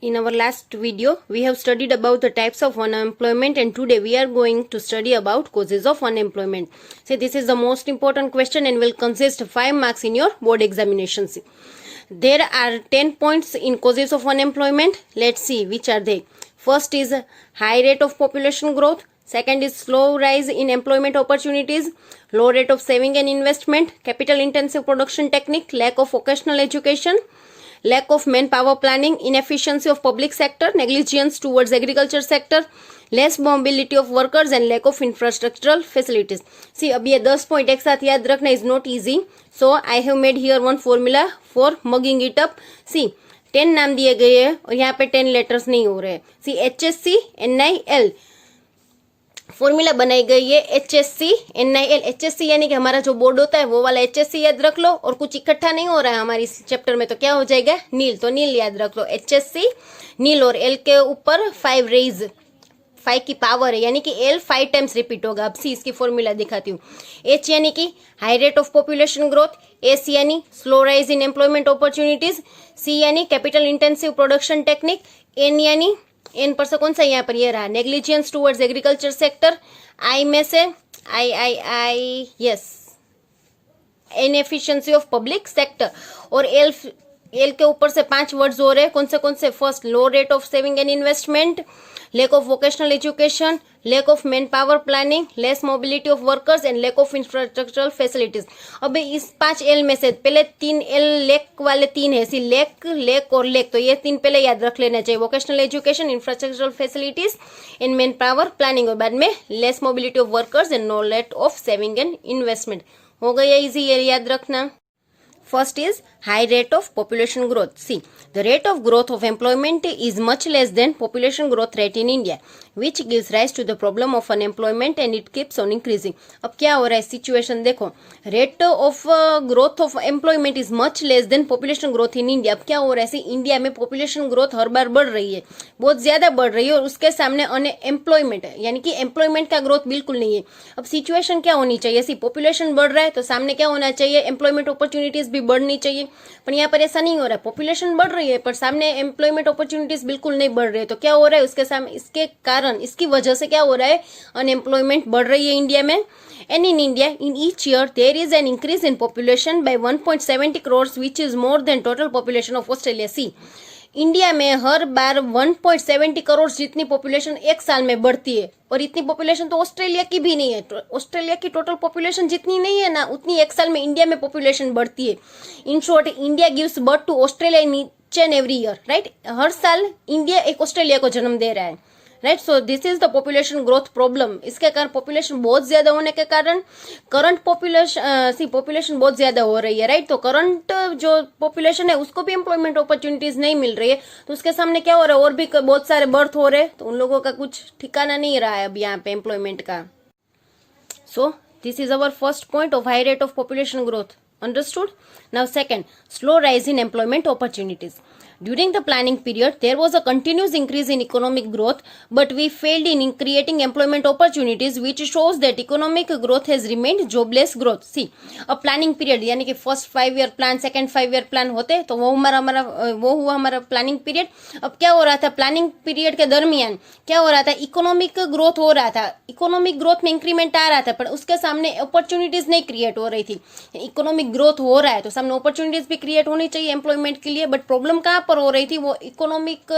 In our last video, we have studied about the types of unemployment, and today we are going to study about causes of unemployment. So this is the most important question and will consist 5 marks in your board examinations. There are 10 points in causes of unemployment. Let's see which are they. First is high rate of population growth. Second is slow rise in employment opportunities, low rate of saving and investment, capital intensive production technique, lack of vocational education, lack of manpower planning, inefficiency of public sector, negligence towards agriculture sector, less mobility of workers and lack of infrastructural facilities. See, अब ये 10 point एक साथ याद रखना is not easy. So I have made here one formula for mugging it up. See, 10 नाम दिए गए हैं और यहाँ पे 10 लेटर्स नहीं हो रहे हैं. See, HSC, NIL फॉर्मूला बनाई गई है HSC NIL. HSC यानी कि हमारा जो बोर्ड होता है वो वाला HSC याद रख लो, और कुछ इकट्ठा नहीं हो रहा है हमारे इस चैप्टर में तो क्या हो जाएगा, नील. तो नील याद रख लो, HSC नील, और L के ऊपर 5 रेज, 5 की पावर है यानी कि L 5 टाइम्स रिपीट होगा. अब सी इसकी फॉर्मूला दिखाती हूँ. H यानी कि high rate of population growth, S यानी slow rise in employment opportunities, C यानी capital intensive production technique, N यानी एन पर से कौन सा यहाँ पर ये रहा, negligence towards agriculture sector, I में से I yes inefficiency of public sector, और एल के ऊपर से 5 वर्ड्स हो रहे हैं. कौन से first low rate of saving and investment, lack of vocational education, lack of manpower planning, less mobility of workers and lack of infrastructural facilities. अब इस 5 L में से पहले 3 L लेक वाले 3 है, सी लेक और लेक, तो ये 3 पहले याद रख लेना चाहिए. Vocational education, infrastructural facilities and manpower planning, और बाद में less mobility of workers and no rate of saving and investment. हो गया इजी, ये याद रखना. First is high rate of population growth. See, the rate of growth of employment is much less than population growth rate in India, which gives rise to the problem of unemployment and it keeps on increasing. अब क्या हो रहा है situation देखो, rate of growth of employment is much less than population growth in India. अब क्या हो रहा है, इंडिया में population growth हर बार बढ़ रही है, बहुत ज्यादा बढ़ रही है, और उसके सामने अनएम्प्लॉयमेंट है यानी कि एम्प्लॉयमेंट का ग्रोथ बिल्कुल नहीं है. अब सिचुएशन क्या होनी चाहिए, सी पॉपुलेशन बढ़ रहा है तो सामने क्या होना चाहिए, एम्प्लॉयमेंट अपॉर्चुनिटीज भी बढ़नी चाहिए, पर यहाँ पर ऐसा नहीं हो रहा है. पॉपुलेशन बढ़ रही है पर सामने एम्प्लॉयमेंट अपॉर्चुनिटीज बिल्कुल नहीं बढ़ रही है. तो क्या हो रहा है उसके सामने, इसके कारण, इसकी वजह से क्या हो रहा है, अनएम्प्लॉयमेंट बढ़ रही है इंडिया में. And in India, in each year, there is an increase in population by 1.70 crores, which is more than total population of Australia. See, India में हर बार 1.70 करोड़ जितनी पॉपुलेशन एक साल में बढ़ती है, और इतनी पॉपुलेशन तो ऑस्ट्रेलिया की भी नहीं है. ऑस्ट्रेलिया की टोटल पॉपुलेशन जितनी नहीं है ना, उतनी एक साल में इंडिया में पॉपुलेशन बढ़ती है. In short, India gives birth to Australia in each and every year, right. हर साल इंडिया एक ऑस्ट्रेलिया को जन्म दे रहा है, right. So this is the population growth problem. इसके कारण पॉपुलेशन बहुत ज्यादा होने के कारण करंट पॉपुलेशन बहुत ज्यादा हो रही है, राइट. तो करंट जो पॉपुलेशन है उसको भी एम्प्लॉयमेंट अपॉर्चुनिटीज नहीं मिल रही है, तो उसके सामने क्या हो रहा है, और भी बहुत सारे बर्थ हो रहे हैं, तो उन लोगों का कुछ ठिकाना नहीं रहा है अब यहाँ पे एम्प्लॉयमेंट का. सो this is our first point of high rate of population growth. Understood? Now second, slow rise in employment opportunities. During the planning period, there was a continuous increase in economic growth, but we failed in creating employment opportunities, which shows that economic growth has remained jobless growth. See, a planning period यानी कि first 5-year plan, second 5-year plan होते, तो वो हुआ हमारा planning period. अब क्या हो रहा था, प्लानिंग पीरियड के दरमियान क्या हो रहा था, इकोनॉमिक ग्रोथ हो रहा था, इकोनॉमिक ग्रोथ में इंक्रीमेंट आ रहा था, पर उसके सामने अपॉर्चुनिटीज नहीं क्रिएट हो रही थी. इकोनॉमिक ग्रोथ हो रहा है तो सामने अपॉर्चुनिटीज भी क्रिएट होनी चाहिए एम्प्लॉयमेंट के लिए, बट प्रॉब्लम कहाँ पर हो रही थी, वो इकोनॉमिक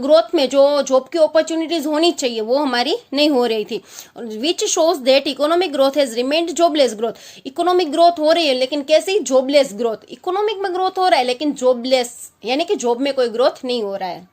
ग्रोथ में जो जॉब की अपॉर्चुनिटीज होनी चाहिए वो हमारी नहीं हो रही थी. Which shows that economic growth has remained jobless growth. Economic growth हो रही है लेकिन कैसी, जॉबलेस ग्रोथ. इकोनॉमिक में ग्रोथ हो रहा है लेकिन जॉबलेस यानी कि जॉब में कोई ग्रोथ नहीं हो रहा है.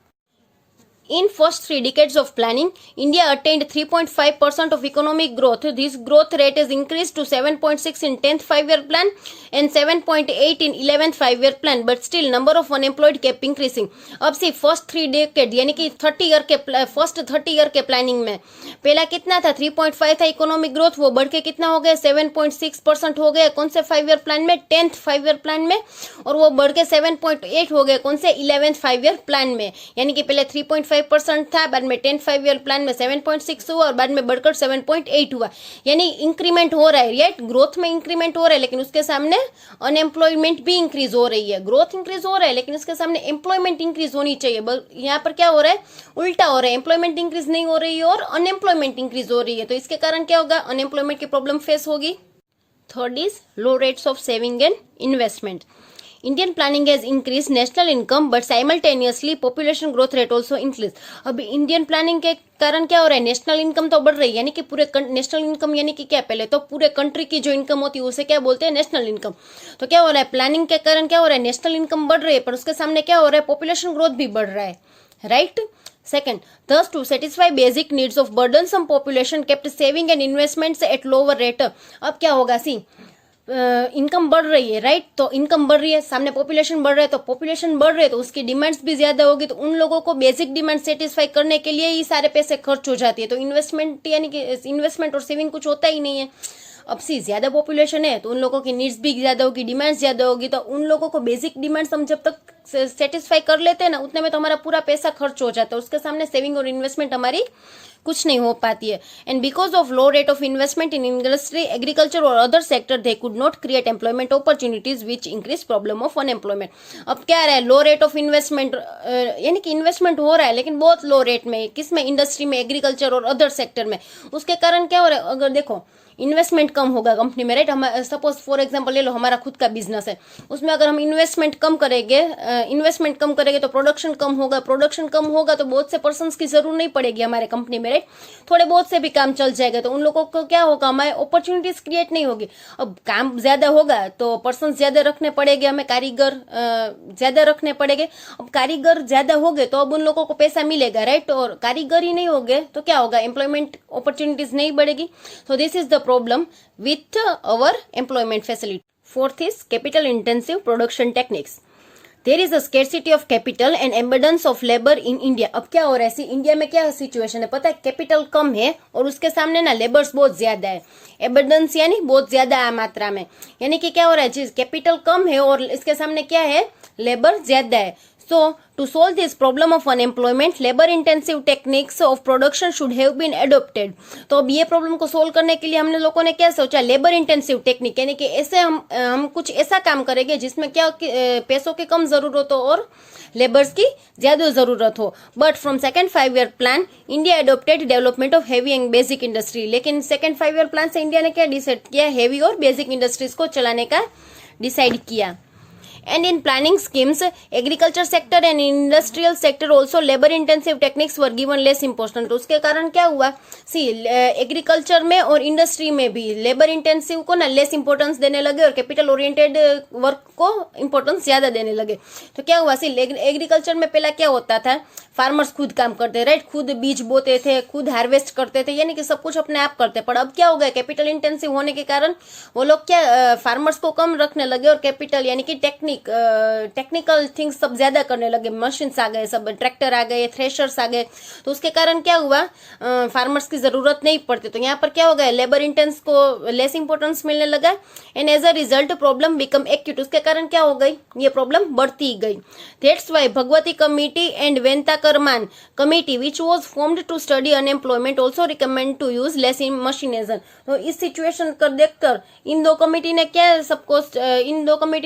In first 3 decades of planning, India attained 3.5% of economic growth. This growth rate has increased to 7.6 in 10th 5-year plan and 7.8 in 11th 5-year plan. But still, number of unemployed kept increasing. अब सी first 3 decade यानी कि 30 year के first 30 year के planning में पहला कितना था, 3.5 था इकोनॉमिक ग्रोथ, वो बढ़ के कितना हो गया, 7.6% हो गया. कौन से 5-year प्लान में, 10th 5-year प्लान में, और वो बढ़ के 7.8 हो गए कौन से, 11th 5-year प्लान में. यानी कि पहले 3.5 5% था, बाद में 10-5 ईयर प्लान में 7.6 हुआ और बाद में बढ़कर 7.8 हुआ। यानी इंक्रीमेंट हो रहा है, राइट, ग्रोथ में इंक्रीमेंट हो रहा है, लेकिन उसके सामने अनएम्प्लॉयमेंट भी इंक्रीज हो रही है। ग्रोथ इंक्रीज हो रहा है लेकिन उसके सामने एम्प्लॉयमेंट इंक्रीज होनी चाहिए। यहाँ पर क्या हो रहा है, उल्टा हो रहा है, एम्प्लॉयमेंट इंक्रीज नहीं हो रही है और अनएम्प्लॉयमेंट इंक्रीज हो रही है। तो इसके कारण क्या होगा, अनएम्प्लॉयमेंट की प्रॉब्लम फेस होगी। Third is low rates of saving and investment. Indian planning has increased national income but simultaneously population growth rate also increased। अब इंडियन प्लानिंग के कारण क्या हो रहा है, नेशनल इनकम तो बढ़ रही है, यानी कि पूरे नेशनल इनकम यानी कि क्या, पहले तो पूरे कंट्री की जो इनकम होती है उसे क्या बोलते हैं, नेशनल इनकम। तो क्या हो रहा है, प्लानिंग के कारण क्या हो रहा है, नेशनल इनकम बढ़ रही है पर उसके सामने क्या हो रहा है, पॉपुलेशन ग्रोथ भी बढ़ रहा है, right. Second, thus to satisfy basic needs of burdensome population kept saving and investments at lower rate। अब क्या होगा, सी इनकम बढ़ रही है, राइट, तो इनकम बढ़ रही है, सामने पॉपुलेशन बढ़ रहा है, तो पॉपुलेशन बढ़ रही है तो उसकी डिमांड्स भी ज्यादा होगी, तो उन लोगों को बेसिक डिमांड सेटिस्फाई करने के लिए ही सारे पैसे खर्च हो जाती है। तो इन्वेस्टमेंट यानी कि इन्वेस्टमेंट और सेविंग कुछ होता ही नहीं है। अब सी ज्यादा पॉपुलेशन है तो उन लोगों की नीड्स भी ज्यादा होगी, डिमांड्स ज्यादा होगी, तो उन लोगों को बेसिक डिमांड्स हम जब तक सेटिस्फाई कर लेते हैं ना, उतने में तो हमारा पूरा पैसा खर्च हो जाता है, उसके सामने सेविंग और इन्वेस्टमेंट हमारी कुछ नहीं हो पाती है। And because of low rate of investment in industry, agriculture और other sector they could not create employment opportunities which increase problem of unemployment. अब क्या रहा है, लो रेट ऑफ इन्वेस्टमेंट, यानी कि इन्वेस्टमेंट हो रहा है लेकिन बहुत लो रेट में, किसमें, इंडस्ट्री में, एग्रीकल्चर और अदर सेक्टर में। उसके कारण क्या हो रहा है, अगर देखो इन्वेस्टमेंट कम होगा कंपनी में, राइट, हम सपोज फॉर एग्जांपल ले लो, हमारा खुद का बिजनेस है, उसमें अगर हम इन्वेस्टमेंट कम करेंगे तो प्रोडक्शन कम होगा, प्रोडक्शन कम होगा तो बहुत से पर्सन्स की जरूरत नहीं पड़ेगी हमारे कंपनी में, राइट, थोड़े बहुत से भी काम चल जाएगा, तो उन लोगों को क्या होगा, हमारे अपॉर्चुनिटीज क्रिएट नहीं होगी। अब काम ज्यादा होगा तो पर्सन ज्यादा रखने पड़ेंगे, हमें कारीगर ज्यादा रखने पड़ेंगे। अब कारीगर ज्यादा हो गए तो अब उन लोगों को पैसा मिलेगा, राइट, और कारीगर ही नहीं हो गए तो क्या होगा, एम्प्लॉयमेंट अपॉर्चुनिटीज नहीं बढ़ेगी। सो this is the problem with our employment facility। Fourth is capital intensive production techniques। There is a scarcity of capital and abundance of labor in India। अब क्या हो रहा है, इंडिया में क्या सिचुएशन है पता है, कैपिटल कम है और उसके सामने ना लेबर्स बहुत ज्यादा है। एबंडेंस यानी बहुत ज्यादा मात्रा में, यानी कि क्या हो रहा है, चीज कैपिटल कम है और इसके सामने क्या है, लेबर ज्यादा है। So, to solve this problem of unemployment, labor-intensive techniques of production should have been adopted। तो अब ये प्रॉब्लम को सोल्व करने के लिए हमने लोगों ने क्या सोचा, लेबर इंटेंसिव टेक्निक, यानी कि ऐसे हम कुछ ऐसा काम करेंगे जिसमें क्या पैसों की कम जरूरत हो और लेबर्स की ज्यादा जरूरत हो। But from second 5 year plan India adopted development of heavy and basic industry. लेकिन सेकेंड 5 ईयर प्लान से इंडिया ने क्या डिसाइड किया, हेवी और बेसिक इंडस्ट्रीज को चलाने का डिसाइड किया। And in planning schemes, agriculture sector and industrial sector also labor intensive techniques were given less important। तो उसके कारण क्या हुआ, सी एग्रीकल्चर में और इंडस्ट्री में भी लेबर इंटेंसिव को ना लेस इंपॉर्टेंस देने लगे और कैपिटल ओरिएंटेड वर्क को इंपॉर्टेंस ज्यादा देने लगे। तो क्या हुआ, सी एग्रीकल्चर में पहला क्या होता था, फार्मर्स खुद काम करते, राइट, खुद बीज बोते थे, खुद हार्वेस्ट करते थे, यानी कि सब कुछ अपने आप करते। पर अब क्या हो गया, कैपिटल इंटेंसिव होने के कारण वो लोग क्या फार्मर्स को कम रखने लगे और कैपिटल यानी कि टेक्निकल थिंग्स सब ज्यादा करने लगे, मशीन्स आ गए, सब ट्रैक्टर आ गए, थ्रेशर्स आ गए, तो उसके कारण क्या हुआ, फार्मर्स की जरूरत नहीं पड़ती। तो यहाँ पर क्या हो गया, लेबर इंटेंस को लेस इंपॉर्टेंस मिलने लगा and as a result problem become acute. उसके कारण क्या हो गई, ये प्रॉब्लम बढ़ती गई। That's why Bhagwati committee and Venkataraman committee which was formed to study unemployment also recommend to use less in mechanism. तो इस सिचुएशन को देखकर इन दो कमिटी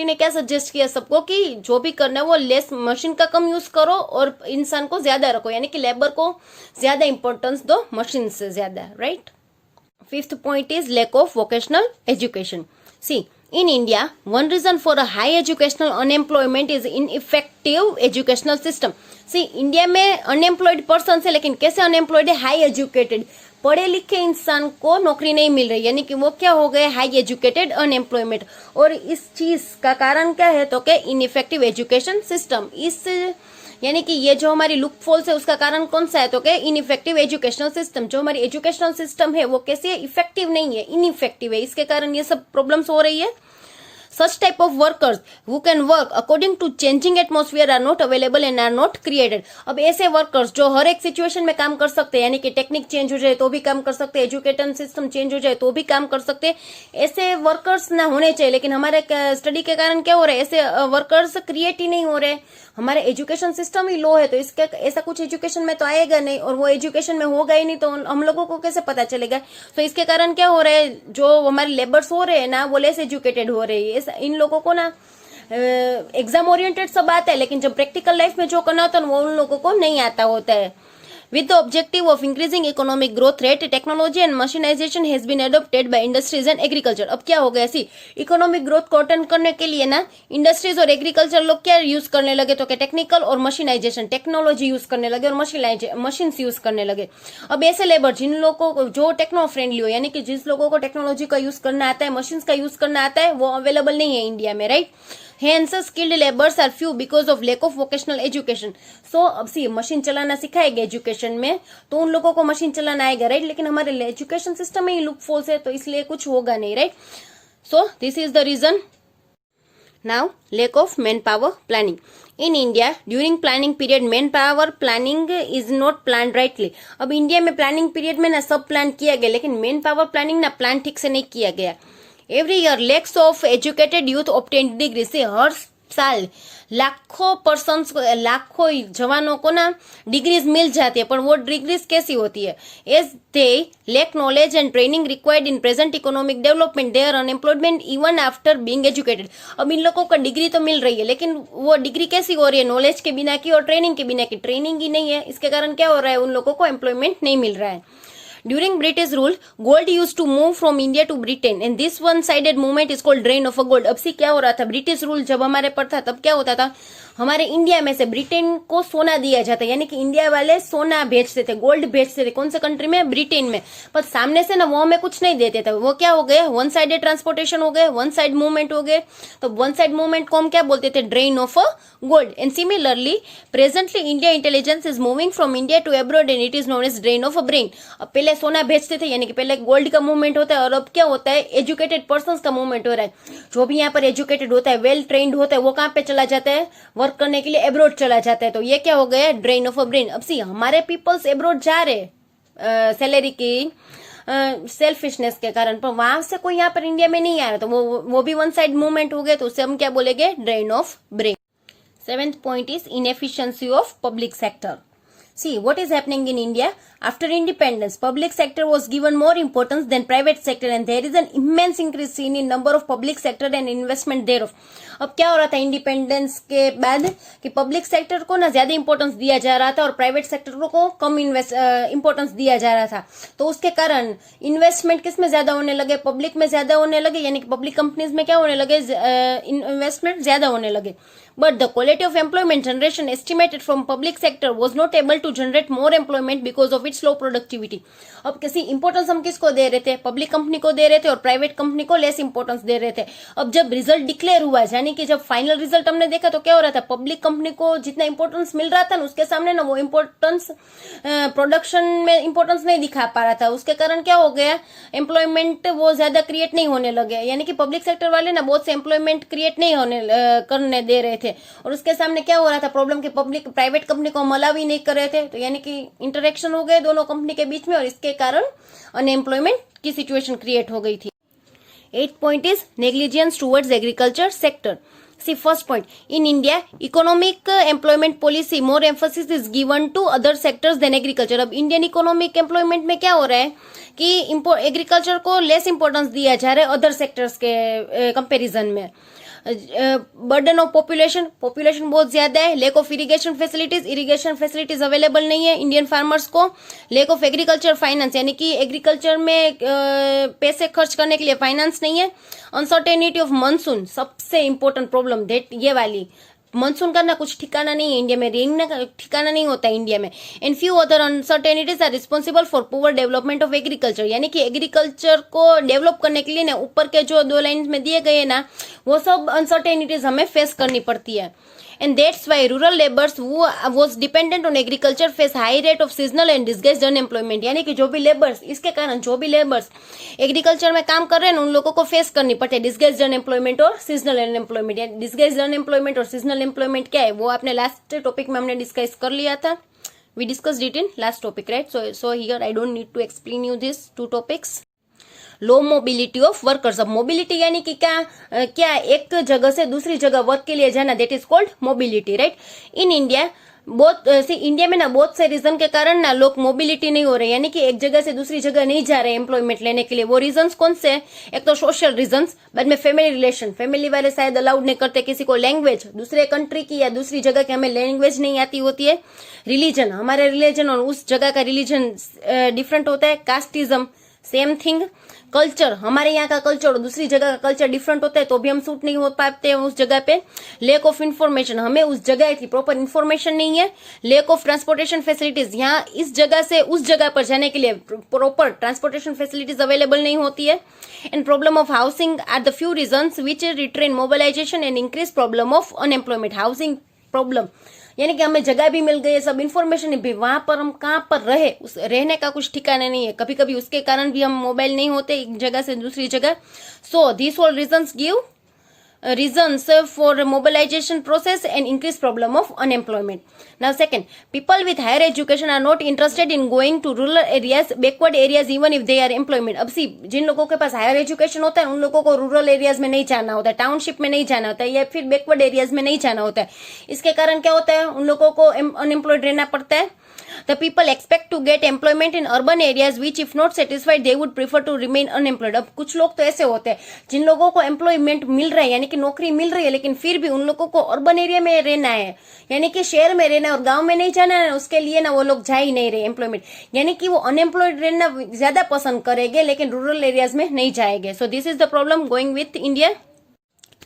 ने क्या सजेस्ट किया सबको कि जो भी करना है वो लेस मशीन का कम यूज करो और इंसान को ज्यादा रखो, यानी कि लेबर को ज्यादा इंपॉर्टेंस दो मशीन से ज्यादा, right. Fifth point is lack of vocational education. See in India, one reason for a high educational unemployment is ineffective educational system। See, India में अनएम्प्लॉयड पर्सन है लेकिन कैसे अनएम्प्लॉयड है, हाई एजुकेटेड, पढ़े लिखे इंसान को नौकरी नहीं मिल रही, यानी कि वो क्या हो गए, हाई एजुकेटेड अनएम्प्लॉयमेंट। और इस चीज का कारण क्या है, तो क्या इनइफेक्टिव एजुकेशन सिस्टम। इस यानी कि ये जो हमारी लूप फॉल्स है उसका कारण कौन सा है, तो क्या इनइफेक्टिव एजुकेशनल सिस्टम। जो हमारी एजुकेशनल सिस्टम है वो कैसे इफेक्टिव नहीं है, इनइफेक्टिव है, इसके कारण ये सब प्रॉब्लम्स हो रही है। Such type of workers who can work according to changing atmosphere are not available and are not created. अब ऐसे वर्कर्स जो हर एक सिचुएशन में काम कर सकते हैं, यानी कि टेक्निक चेंज हो जाए तो भी काम कर सकते हैं, एजुकेशन सिस्टम चेंज हो जाए तो भी काम कर सकते हैं, ऐसे वर्कर्स ना होने चाहिए। लेकिन हमारे स्टडी के कारण क्या हो रहा है, ऐसे वर्कर्स क्रिएट ही नहीं हो रहे। हमारे एजुकेशन सिस्टम ही लो है, तो इसके ऐसा कुछ एजुकेशन में तो आएगा नहीं, और वो एजुकेशन में होगा ही नहीं तो हम लोगों को कैसे पता चलेगा। तो इसके कारण क्या हो रहा है, जो हमारे लेबर्स हो रहे हैं ना वो लेस एजुकेटेड हो रहे हैं। इन लोगों को ना एग्जाम ओरिएंटेड सब आता है, लेकिन जब प्रैक्टिकल लाइफ में जो करना होता है वो उन लोगों को नहीं आता होता है। With the objective of increasing economic growth rate, technology and machinization has been adopted by industries and agriculture. अब क्या हो गया, सी इकोनॉमिक ग्रोथ को अटेंड करने के लिए ना इंडस्ट्रीज और एग्रीकल्चर लोग क्या यूज करने लगे, तो क्या टेक्निकल और मशीनाइजेशन, टेक्नोलॉजी यूज करने लगे और मशीन यूज करने लगे। अब ऐसे लेबर जिन लोगों को जो टेक्नो फ्रेंडली हो, यानी कि जिस लोगों को टेक्नोलॉजी का यूज करना आता है, मशीन का यूज करना आता है, वो अवेलेबल नहीं है इंडिया में, right. Hence, skilled laborers are few because of lack of vocational education. So, अब सी मशीन चलाना सिखाएगा एजुकेशन में तो उन लोगों को मशीन चलाना आएगा, राइट। लेकिन हमारे एजुकेशन सिस्टम में ही लूप फोल्स है, तो इसलिए कुछ होगा नहीं, right. So this is the reason. Now lack of manpower planning. In India, during planning period, manpower planning is not planned rightly. अब इंडिया में प्लानिंग पीरियड में ना सब प्लान किया गया, लेकिन मेन पावर प्लानिंग ना प्लान ठीक से नहीं किया गया। Every year lakhs of educated youth obtain degree से हर साल लाखों पर्सन्स को, लाखों जवानों को ना डिग्रीज मिल जाती है, पर वो डिग्रीज कैसी होती है, as they lack knowledge and training required in present economic development, they are unemployment even after being educated. अब इन लोगों को डिग्री तो मिल रही है, लेकिन वो डिग्री कैसी हो रही है, नॉलेज के बिना की और ट्रेनिंग के बिना की। ट्रेनिंग ही नहीं है, इसके कारण क्या हो रहा है, उन लोगों को एम्प्लॉयमेंट नहीं मिल रहा है। During British rule, gold used to move from India to Britain, and this one-sided movement is called drain of a gold. अब सी क्या हो रहा था, ब्रिटिश रूल जब हमारे पर था तब क्या होता था, हमारे इंडिया में से ब्रिटेन को सोना दिया जाता है, यानी कि इंडिया वाले सोना बेचते थे, गोल्ड बेचते थे। कौन से कंट्री में, ब्रिटेन में। पर सामने से ना वो हमें कुछ नहीं देते थे। वो क्या हो गया, वन साइडेड ट्रांसपोर्टेशन हो गए, वन साइड मूवमेंट हो गए। तो वन साइड मूवमेंट को हम क्या बोलते थे, drain of a gold. And similarly presently India intelligence is moving from India to abroad and it is known as drain of a brain. अब पहले सोना बेचते थे, यानी कि पहले गोल्ड का मूवमेंट होता है, और अब क्या होता है, एजुकेटेड पर्सन का मूवमेंट हो रहा है। जो भी यहाँ पर एजुकेटेड होता है, वेल ट्रेन्ड होता है, वो कहाँ पे चला जाता है, वर्क करने के लिए एब्रॉड चला जाता है। तो ये क्या हो गया, ड्रेन ऑफ अ ब्रेन। अब सी हमारे पीपल्स एब्रॉड जा रहे सैलरी की सेल्फिशनेस के कारण, पर वहां से कोई यहाँ पर इंडिया में नहीं आ रहा, तो वो भी वन साइड मूवमेंट हो गए, तो उससे हम क्या बोलेंगे, drain of brain. 7th point is inefficiency of public sector. See, what is happening in India? After independence, public sector was given more importance than private sector, and there is an immense increase seen in number of public sector and investment thereof. अब क्या हो रहा था independence के बाद कि public sector को ना ज्यादा इंपॉर्टेंस दिया जा रहा था और प्राइवेट सेक्टर को कम इंपॉर्टेंस दिया जा रहा था। तो उसके कारण इन्वेस्टमेंट किस में ज्यादा होने लगे, पब्लिक में ज्यादा होने लगे, यानी कि पब्लिक कंपनीज में क्या होने लगे, इन्वेस्टमेंट ज्यादा होने लगे। But the quality of employment generation estimated from public sector was not able to generate more employment because of its low productivity. अब किसी इंपॉर्टेंस हम किसको दे रहे थे, पब्लिक कंपनी को दे रहे थे, और प्राइवेट कंपनी को लेस इंपॉर्टेंस दे रहे थे। अब जब रिजल्ट डिक्लेयर हुआ, यानी कि जब फाइनल रिजल्ट हमने देखा, तो क्या हो रहा था, पब्लिक कंपनी को जितना इंपॉर्टेंस मिल रहा था ना, उसके सामने ना वो इंपॉर्टेंस प्रोडक्शन में इंपॉर्टेंस नहीं दिखा पा रहा था। उसके कारण क्या हो गया, एम्प्लॉयमेंट वो ज्यादा क्रिएट नहीं होने लगे, यानी कि पब्लिक सेक्टर वाले ना बहुत से एम्प्लॉयमेंट क्रिएट नहीं होने करने दे रहे थे। और उसके सामने क्या हो रहा था, प्रॉब्लम कि पब्लिक प्राइवेट कंपनी को हम अलाउ ही नहीं कर रहे थे, तो यानी कि इंटरेक्शन हो गए दोनों कंपनी के बीच में, और इसके कारण अनएम्प्लॉयमेंट की सिचुएशन क्रिएट हो गई थी। 8th point is negligence towards agriculture sector. See, first point, in India, economic employment policy more emphasis is given to other sectors than agriculture. अब इंडियन इकोनॉमिक एम्प्लॉयमेंट में क्या हो रहा है कि एग्रीकल्चर को लेस इंपॉर्टेंस दिया जा रहा है अदर सेक्टर्स के कंपैरिजन में। बर्डन ऑफ पॉपुलेशन बहुत ज्यादा है। Lake of irrigation facilities available नहीं है इंडियन फार्मर्स को। लेक ऑफ एग्रीकल्चर फाइनेंस, यानी कि एग्रीकल्चर में पैसे खर्च करने के लिए फाइनेंस नहीं है। अनसर्टेनिटी ऑफ मानसून, सबसे इंपॉर्टेंट प्रॉब्लम दैट ये वाली, मानसून का ना कुछ ठिकाना नहीं है इंडिया में, रेन का ठिकाना नहीं होता इंडिया में। And few other uncertainties are responsible for poor development of agriculture, यानी कि एग्रीकल्चर को डेवलप करने के लिए ना ऊपर के जो 2 लाइन में दिए गए ना, वो सब अनसर्टेनिटीज हमें फेस करनी पड़ती है। and that's why rural laborers who was dependent on agriculture face high rate of seasonal and disguised unemployment. यानी कि जो भी लेबर्स, इसके कारण जो भी लेबर्स एग्रीकल्चर में काम कर रहे हैं उन लोगों को फेस करनी पड़ती है डिस्गाइज्ड अनएम्प्लॉयमेंट और सीजनल अनएम्प्लॉयमेंट. डिस्गाइज्ड अनएम्प्लॉयमेंट और सीजनल एम्प्लॉयमेंट क्या है वो आपने लास्ट टॉपिक में हमने डिस्कस कर लिया था. We discussed it in last topic, right? So here I don't need to explain you these two topics. Low mobility of workers. अब मोबिलिटी यानी कि क्या एक जगह से दूसरी जगह वर्क के लिए जाना, that is called mobility, right. In India India में ना बहुत से रीजन के कारण ना लोग मोबिलिटी नहीं हो रहे, यानी कि एक जगह से दूसरी जगह नहीं जा रहे एम्प्लॉयमेंट लेने के लिए. वो रीजंस कौन से हैं? एक तो सोशल रीजंस, बाद में फैमिली रिलेशन, फैमिली वाले शायद अलाउड नहीं करते किसी को. लैंग्वेज, दूसरे कंट्री की या दूसरी जगह की हमें लैंग्वेज नहीं आती होती है. रिलीजन, हमारे रिलीजन और उस जगह का रिलीजन डिफरेंट होता है. Casteism same thing. कल्चर, हमारे यहाँ का कल्चर और दूसरी जगह का कल्चर डिफरेंट होता है तो भी हम सूट नहीं हो पाते हैं उस जगह पे. लेक ऑफ इन्फॉर्मेशन, हमें उस जगह की प्रॉपर इन्फॉर्मेशन नहीं है. लेक ऑफ ट्रांसपोर्टेशन फैसिलिटीज, यहाँ इस जगह से उस जगह पर जाने के लिए प्रॉपर ट्रांसपोर्टेशन फैसिलिटीज अवेलेबल नहीं होती है. And problem of housing are the few reasons which retrain mobilization and increase problem of unemployment. Housing problem यानी कि हमें जगह भी मिल गई है, सब इन्फॉर्मेशन भी, वहां पर हम कहाँ पर रहे, उस रहने का कुछ ठिकाना नहीं है. कभी कभी उसके कारण भी हम मोबाइल नहीं होते एक जगह से दूसरी जगह. So this all reasons give reasons for mobilization process and increased problem of unemployment. Now second, people with higher education are not interested in going to rural areas, backward areas even if they are employment. अब सी जिन लोगों के पास higher education होता है उन लोगों को rural areas में नहीं जाना होता है, टाउनशिप में नहीं जाना होता है या फिर बैकवर्ड एरियाज में नहीं जाना होता है. इसके कारण क्या होता है, उन लोगों को अनएम्प्लॉयड रहना पड़ता है. The people expect to get employment in urban areas which if not satisfied they would prefer to remain unemployed. अब कुछ लोग तो ऐसे होते हैं जिन लोगों को एम्प्लॉयमेंट मिल रहा है यानी कि नौकरी मिल रही है लेकिन फिर भी उन लोगों को अर्बन एरिया में रहना है यानी कि शहर में रहना है और गांव में नहीं जाना है, उसके लिए ना वो लोग जा ही नहीं रहे एम्प्लॉयमेंट, यानी कि वो अनएम्प्लॉयड रहना ज्यादा पसंद करेंगे लेकिन रूरल एरियाज में नहीं जाएंगे. सो this is the problem going with India.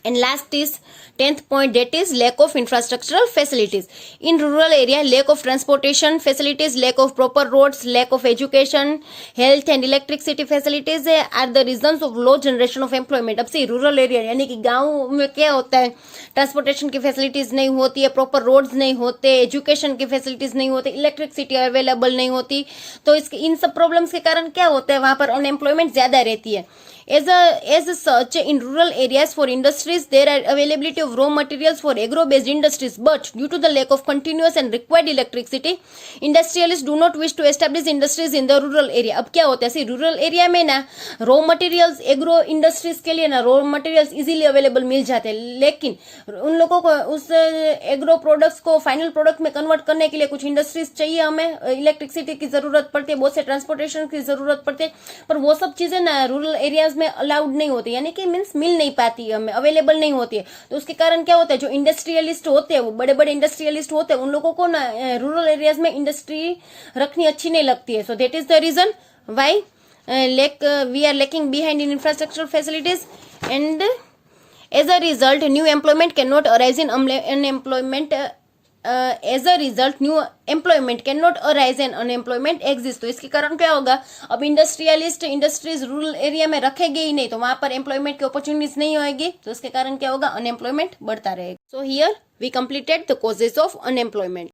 And last is 10th point, that is lack of infrastructural facilities. In rural area, lack of transportation facilities, lack of proper roads, lack of education, health and electricity facilities are the reasons of low generation of employment. अब सी rural area यानी कि गांव में क्या होता है, transportation की facilities नहीं होती है, प्रॉपर रोड्स नहीं होते, एजुकेशन की फैसिलिटीज नहीं होती, इलेक्ट्रिसिटी अवेलेबल नहीं होती, तो इसके इन सब प्रॉब्लम्स के कारण क्या होता है वहां पर अनएम्प्लॉयमेंट ज्यादा रहती है. As such, in rural areas for industries, there are availability of raw materials for agro-based industries, but due to the lack of continuous and required electricity, industrialists do not wish to establish industries in the rural area. अब क्या होता है, rural area में ना raw materials agro industries के लिए ना raw materials easily available मिल जाते हैं, लेकिन उन लोगों को उस एग्रो प्रोडक्ट्स को फाइनल प्रोडक्ट में कन्वर्ट करने के लिए कुछ इंडस्ट्रीज चाहिए, हमें इलेक्ट्रिसिटी की जरूरत पड़ती है, बहुत से ट्रांसपोर्टेशन की जरूरत पड़ती है, पर वो सब चीजें ना रूरल एरियाज में अलाउड नहीं होती, यानी कि मीन्स मिल नहीं पाती है, हमें अवेलेबल नहीं होती है. तो उसके कारण क्या होता है, जो इंडस्ट्रियलिस्ट होते हैं वो बड़े बड़े इंडस्ट्रियलिस्ट होते हैं, उन लोगों को ना रूरल एरियाज में इंडस्ट्री रखनी अच्छी नहीं लगती है. So that is the reason why we are lacking behind in infrastructure facilities, and as a result new employment cannot arise in unemployment. As a result new employment cannot arise and unemployment exists. तो इसके कारण क्या होगा, अब industrialist industries rural area में रखेंगे ही नहीं तो वहां पर एम्प्लॉयमेंट की अपॉर्चुनिटीज नहीं होगी, तो इसके कारण क्या होगा, अनएम्प्लॉयमेंट बढ़ता रहेगा. So here we completed the causes of unemployment.